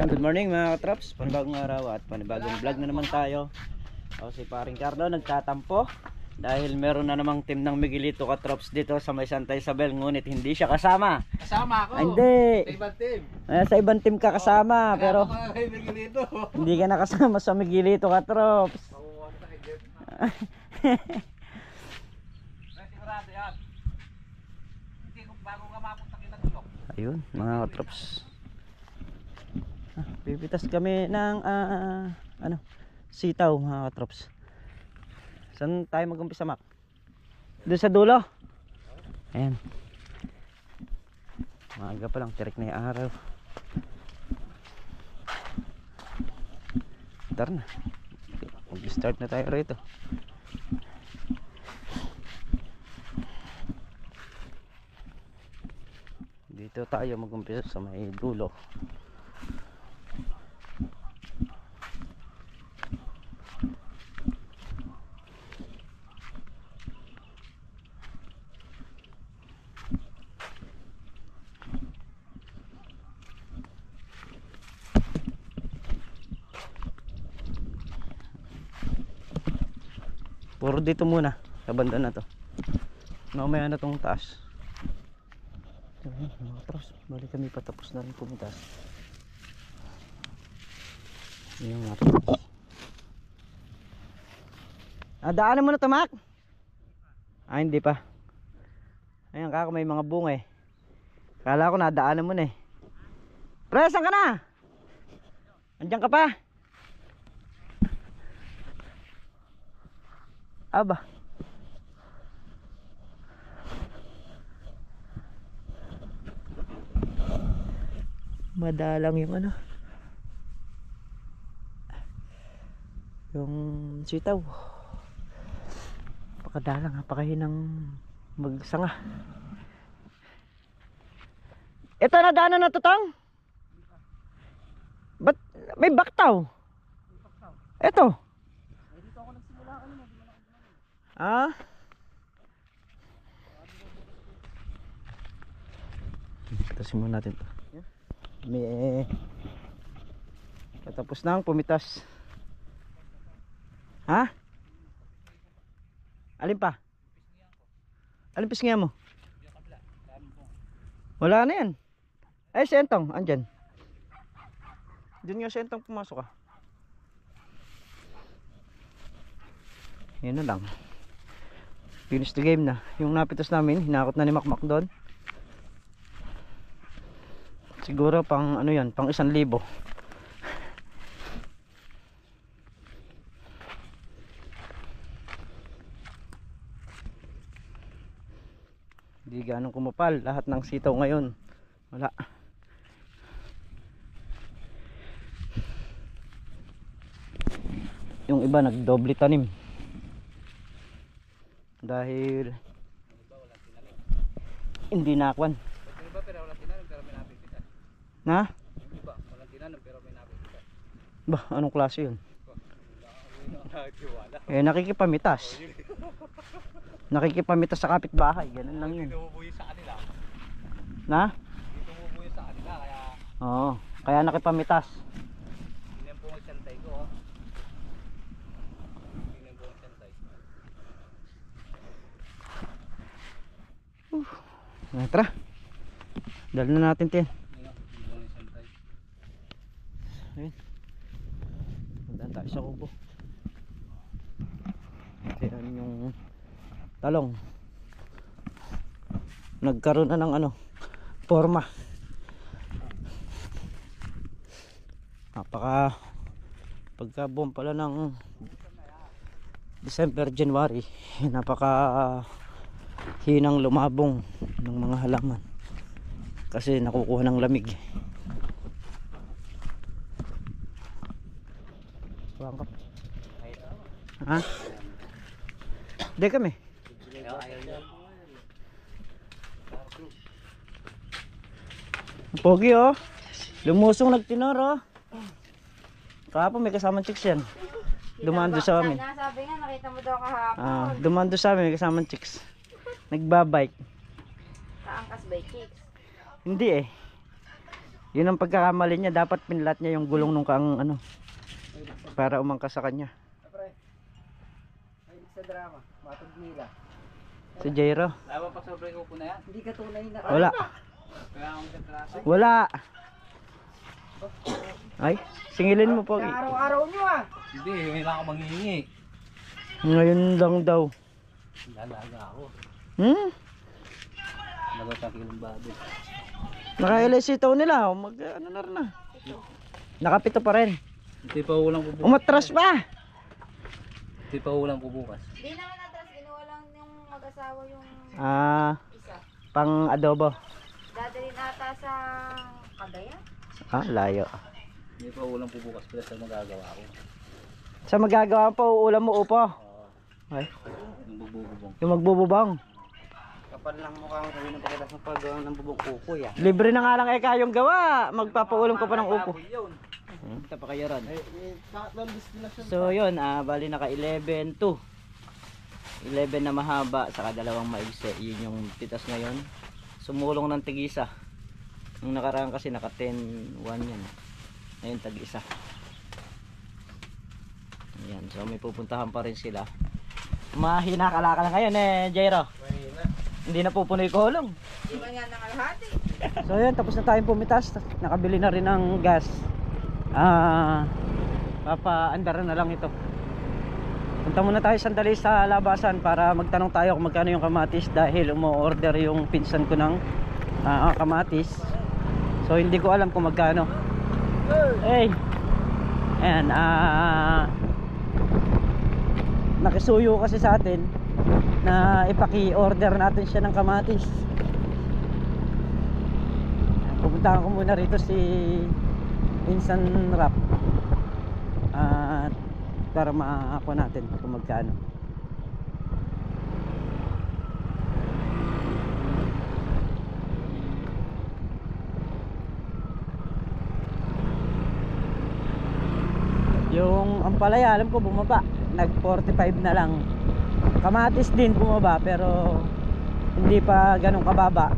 Good morning mga katrops, panibagong araw at panibagong vlog na naman tayo. Ako si paring Carlo nagtatampo dahil meron na namang team ng Miguelito katrops dito sa may Santa Isabel, ngunit hindi siya kasama. Kasama ako. Ay, hindi. Sa ibang team. Sa ibang team ka kasama, pero Miguelito. hindi ka nakasama sa Miguelito katrops. Sigurado yan. Hindi ko bago ka mapunta kita tulog. Ayun mga katrops. Pipitas kami ng sitaw mga katrops. Saan tayo mag-umpisa, Mac? Doon sa dulo. Ayan. Maaga pa lang, tirik na yung araw. Tara na, mag-start na tayo rito. Dito tayo mag-umpisa sa may dulo. Puro dito muna sa banda na to. Mamaya na tong taas. Terus balik kami patapos na rin pumitas. Yung nga. Daanan mo na to, Mac? Hindi pa. Ayan kako, may mga bunga eh. Kala ko nadaanan mo na eh. Pre, saan ka na? Andiyan ka pa? Aba. Madalang yung yung sitaw. Pakadalang, napakahinang magsanga. Ito na daanan na tutong? Ba't may baktaw? Ito. Pitasin muna natin to. May patapos na ang pumitas. Alin pa? Alin pisngihan mo? Wala na yan. Ay, sentong, andyan. Doon nga sentong pumasok Yan na lang. Finish the game na. Yung napitas namin, hinakot na ni Makmak doon. Siguro pang yan, pang 1,000. Hindi ganong kumapal lahat ng sitaw ngayon. Wala. Yung iba nagdoble tanim. Dahil hindi nakwan. Yung iba pero walang tinanim pero may napipitas. Na? Yung iba walang tinanim pero may napipitas. Ba, anong klase yun? Nakitiwala. Nakikipamitas. Nakikipamitas sa kapitbahay. Ganun lang yun. Hindi tumubuyo sa kanila. Na? Hindi tumubuyo sa kanila kaya Oo, kaya nakipamitas. yun po ang santay ko. Yun po ang santay. Tara. Dali na natin tin. Ayun. Magdaan tayo sa kubo. Ayan yung talong. Nagkaroon na ng forma. Pagka buwan pala ng December, January, napaka hinang lumabong ng mga halaman kasi nakukuha ng lamig. Hindi kami pogi lumusong nagtinor kahapon may kasamang chicks yan. Dumaan doon sa amin. Sabi nga nakita mo daw kahapon. Dumaan doon sa amin may kasamang chicks. Nagbabike. Kaangkas by chicks. Hindi eh. Yun ang pagkakamali niya, dapat pinlat niya yung gulong nung kang ano para umangkas sa kanya. Pre, ay sa drama, matod nila. Si Jairo. Laban pa sobrang upo na yan. Hindi ka tunay na. Wala. Kaya akong sa klase. Wala. Ay, singilin mo po. Araw-araw nyo ah. Hindi, may lang ako manghihingi. Ngayon lang daw. Lalaga ako. Nagotang kilong baboy. Naka-LSitaw nila. Mag ano na rin na. Nakapito pa rin. Hindi pa ulang po bukas. Umatras pa. Hindi pa ulang po bukas. Di naman natras, kinuha lang yung mag-asawa yung isa. Pang adobo. Dadalhin ata sa Cagayan. Layo. Hindi pa ulang po bukas pala sa magagawa ko. Sa magagawa pa uulam mo upo. Ay, Yung bububong. yung magbububang. Kapal lang mukha ang sabi ng pagkatas ng paggawa ng bubong upo ya. Libre na nga lang eka yung gawa. Magpapaulam ko pa ng upo. Kita pa kayo ron. So yun, bali naka 11 to 11 na mahaba saka dalawang maigsi. Yun yung pitas ngayon. Sumulong ng tig-isa. Nung nakaraan kasi naka 10-1 yan. Ngayon tag-isa. Ayan, so may pupuntahan pa rin sila. Mahina kalaka na ngayon Jairo. Mahina. Hindi na pupunoy ko hulong. Di ba nga nangalahati? So yun, tapos na tayong pumitas. Nakabili na rin ng gas. Papaandaran na lang ito. Punta muna tayo sandali sa labasan para magtanong tayo kung magkano yung kamatis, dahil umo-order yung pinsan ko ng kamatis. So hindi ko alam kung magkano. Hey. Ayan, nakisuyo kasi sa atin na ipaki-order natin siya ng kamatis. Pupuntahan ko muna rito si Insan Rap at para makakuha natin kung magkano. Yung ampalaya alam ko bumaba, nag 45 na lang. Kamatis din bumaba pero hindi pa ganun kababa.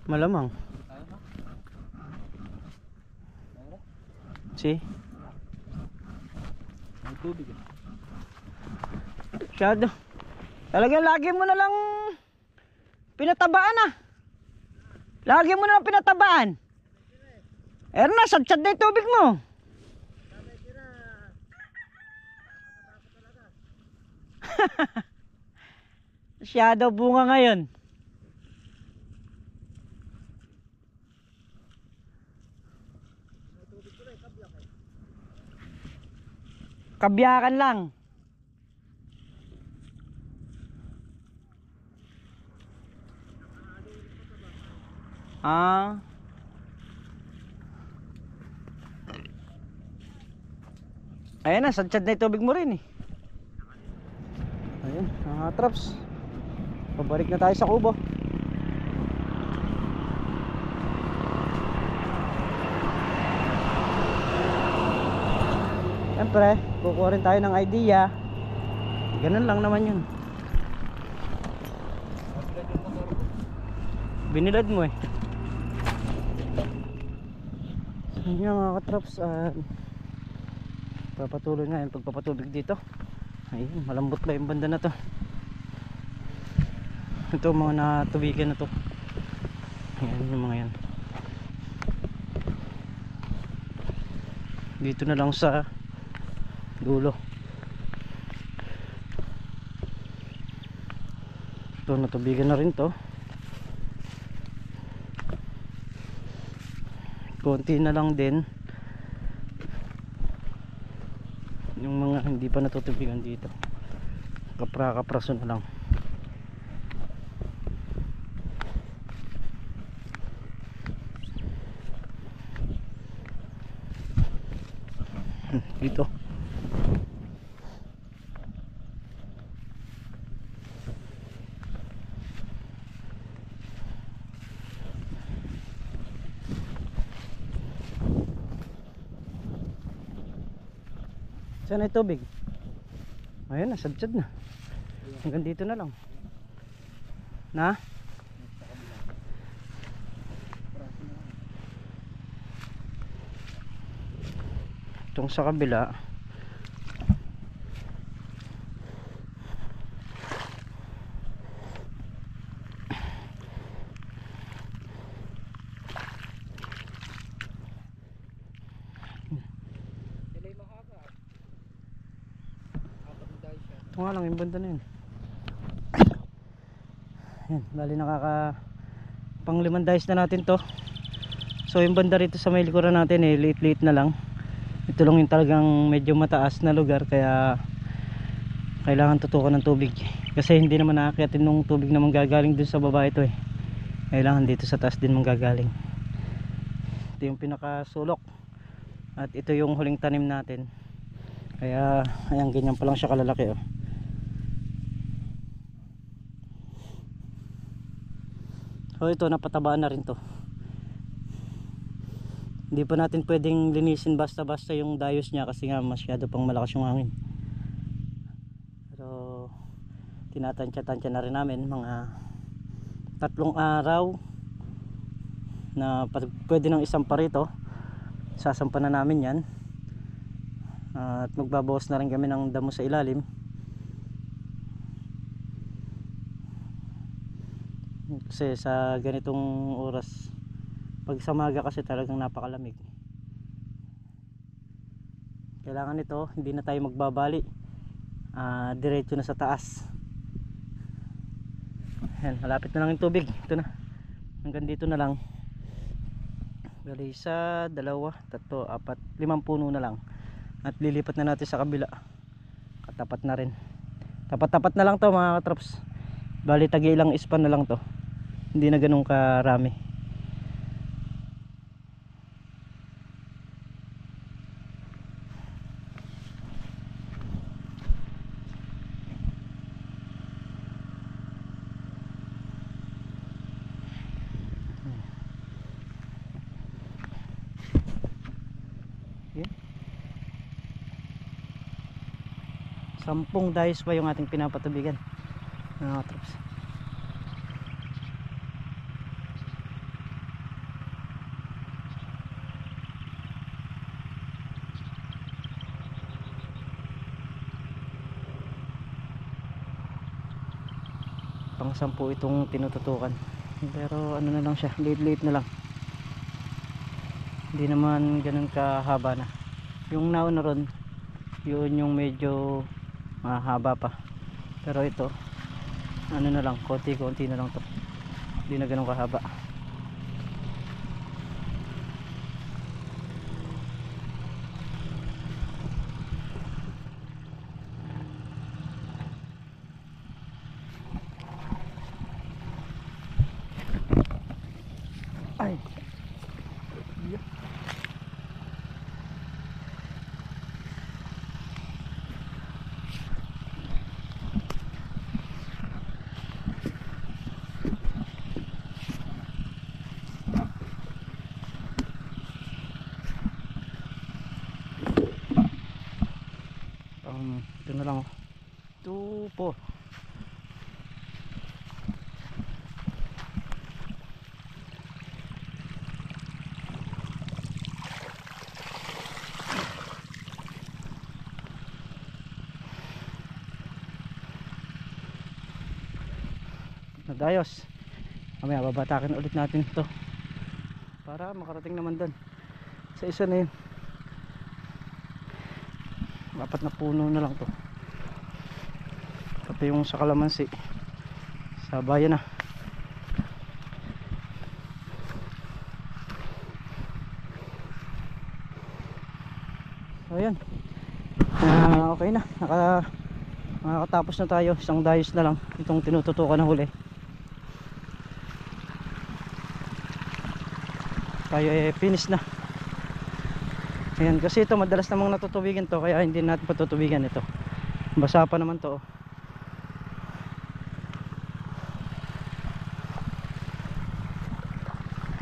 Malamang. Si? Ang tubig. Masyado. Talagang lagi mo na lang pinatabaan Lagi mo na lang pinatabaan. Na, sadsad na yung tubig mo. Masyado bunga ngayon. Kabyakan lang. Ayan na, sadsad na yung tubig mo rin Ayan, mga traps. Pabalik na tayo sa kubo. Siyempre, kukuha rin tayo ng idea. Ganun lang naman yun. Binilad mo So yun mga katrops, papatuloy nga yung pagpapatubig dito. Ayun, malambot ba yung banda na to. Ito mga natubigan na to. Ayan yung mga yan. Dito na lang sa dulo. Ito natubigan na rin to. Konti na lang din yung mga hindi pa natutubigan dito. Kapraso na lang. Dito. Saan ay tubig? Ayun na, sadsad na. Hanggang dito na lang. Na? Itong sa kabila. Ito nga lang yung banda na yun. Yan, bali nakaka pang 5 days na natin to. So yung banda rito sa may likuran natin liit-liit na lang. Ito lang yung talagang medyo mataas na lugar, kaya kailangan tutukan ng tubig. Kasi hindi naman nakakyatin ng tubig na manggagaling dun sa baba ito eh. Kailangan dito sa taas din manggagaling. Ito yung pinakasulok. At ito yung huling tanim natin. Kaya ayan, ganyan pa lang siya kalalaki oh. So ito, napatabaan na rin to. Hindi pa natin pwedeng linisin basta-basta yung dayos niya kasi nga masyado pang malakas yung hangin. Pero tinatansya-tansya na rin namin mga 3 araw na pwede ng isang pa rito. Sasampa na namin yan. At magbabawas na rin kami ng damo sa ilalim. Kasi sa ganitong oras, pag sa maga kasi talagang napakalamig. Kailangan ito, hindi na tayo magbabali, diretso na sa taas. Ayan, malapit na lang yung tubig. Ito na, hanggang dito na lang. Bali 1, 2, 3, 4, 5 puno na lang. At lilipat na natin sa kabila. Katapat na rin. Tapat-tapat na lang to mga katrops. Bali tagi ilang ispan na lang to. Hindi na ganun karami. Okay. 10 dayos pa yung ating pinapatubigan mga katrops. Pang 10 itong tinututukan, pero ano na lang siya, late na lang, hindi naman ganun kahaba na. Yung nauna ron, yun yung medyo mahaba pa, pero ito ano na lang, konti-konti na lang to, hindi na ganun kahaba. Ay. Yeah. Ito na lang oh. Ito po. Nagayos. Mamaya babatakin ulit natin ito para makarating naman doon sa isa na yun. 4 na puno na lang to, pati yung sa kalamansi sa bayan na. So ayan, okay na, nakakatapos na tayo. Isang dayos na lang itong tinututukan na huli. Tayo finish na. Ayan, kasi ito madalas namang natutubigan to, kaya hindi natin patutubigan ito. Basa pa naman to.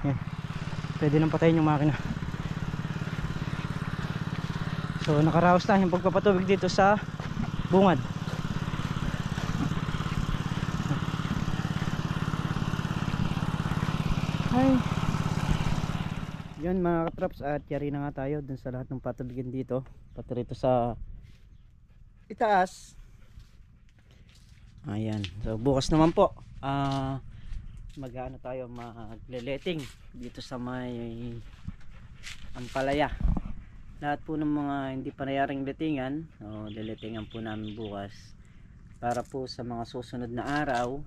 Ayan. Pwede nang patayin yung makina. So nakaraos na yung pagpapatubig dito sa bungad. Ay. Yan mga katraps, at yari na nga tayo dun sa lahat ng patubigan dito, pati rito sa itaas. Ayan, so bukas naman po mag-ano tayo, magle-letting dito sa may Ampalaya. Lahat po ng mga hindi pa nayaring lettingan, o lelettingan po namin bukas para po sa mga susunod na araw.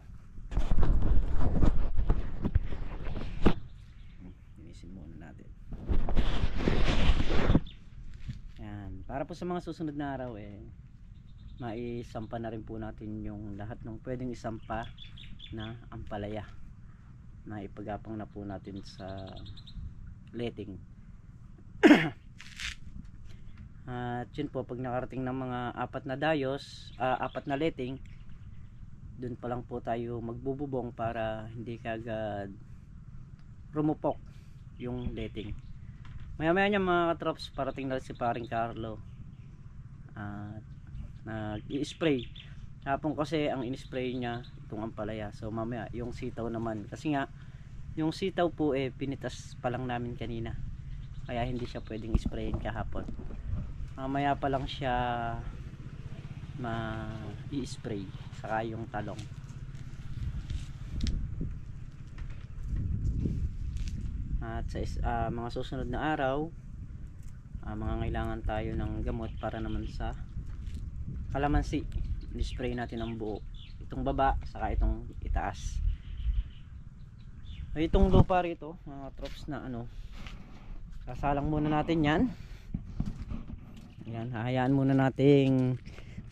Para po sa mga susunod na araw maisampa na rin po natin yung lahat ng pwedeng isampa na ampalaya na ipagapang na po natin sa letting. At yun po, pag nakarating ng mga apat na dayos, apat na letting, dun pa lang po tayo magbububong para hindi kagad rumupok yung letting. Maya niya mga katrops, parating na si paring Carlo at nag-i-spray. Hapon kasi ang in-spray niya itong ampalaya, so mamaya yung sitaw naman, kasi nga yung sitaw po pinitas pa lang namin kanina, kaya hindi siya pwedeng sprayin kahapon. Mamaya pa lang siya ma-i-spray, saka yung talong. At sa mga susunod na araw, mangangailangan tayo ng gamot para naman sa kalamansi. I-spray natin ang buo, itong baba saka itong itaas. Itong lupa rito mga trops na sasalang muna natin yan. Ayan, hahayaan muna nating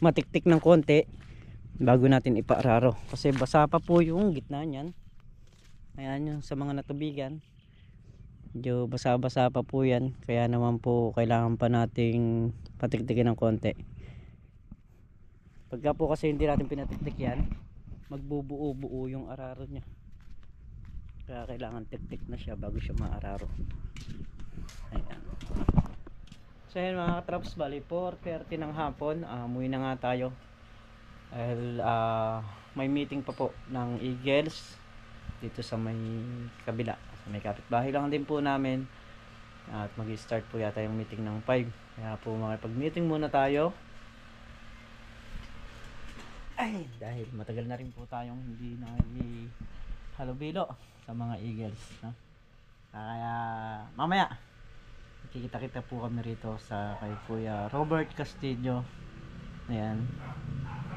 matiktik ng konti bago natin ipaararo, kasi basa pa po yung gitna niyan. Ayan, yung sa mga natubigan medyo basa-basa pa po yan, kaya naman po kailangan pa nating patiktikin ng konti. Pagka po kasi hindi natin pinatiktik yan, magbubuo-buo yung araro nya, kaya kailangan tiktik na siya bago siya maararo. Ayan. So ayan mga katraps, bali 4:30 ng hapon, umuwi na nga tayo dahil may meeting pa po ng Eagles dito sa may kabila. May kapitbahay lang din po namin, at mag-start po yata yung meeting ng 5, kaya po makipag-meeting muna tayo. Ay, dahil matagal na rin po tayong hindi halubilo sa mga Eagles, no? Kaya mamaya kikita-kita po kami rito sa kay Kuya Robert Castillo. Ayan,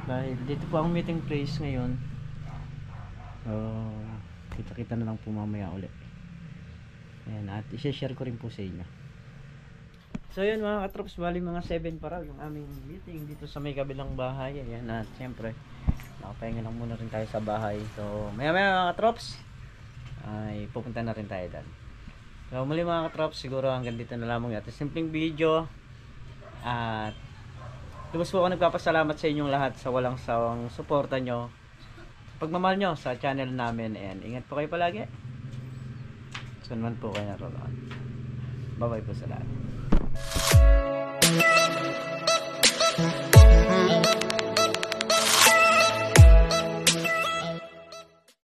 dahil dito po ang meeting place ngayon, kita-kita na lang po mamaya ulit. Ayan, at i-share ko rin po sa inyo. So yun mga katrops, bali mga 7 pa raw yung aming meeting dito sa may kabilang bahay. Ayan, at syempre nakapahinga lang muna rin tayo sa bahay. So maya mga katrops ay pupunta na rin tayo doon. So muli mga katrops, siguro hanggang dito na lamang yung simpleng video. At lubos po ako nagpapasalamat sa inyong lahat sa walang sawang suporta nyo, pagmamahal nyo sa channel namin. And ingat po kayo palagi. Saan man po kayo naroon. Bye bye po sa lahat.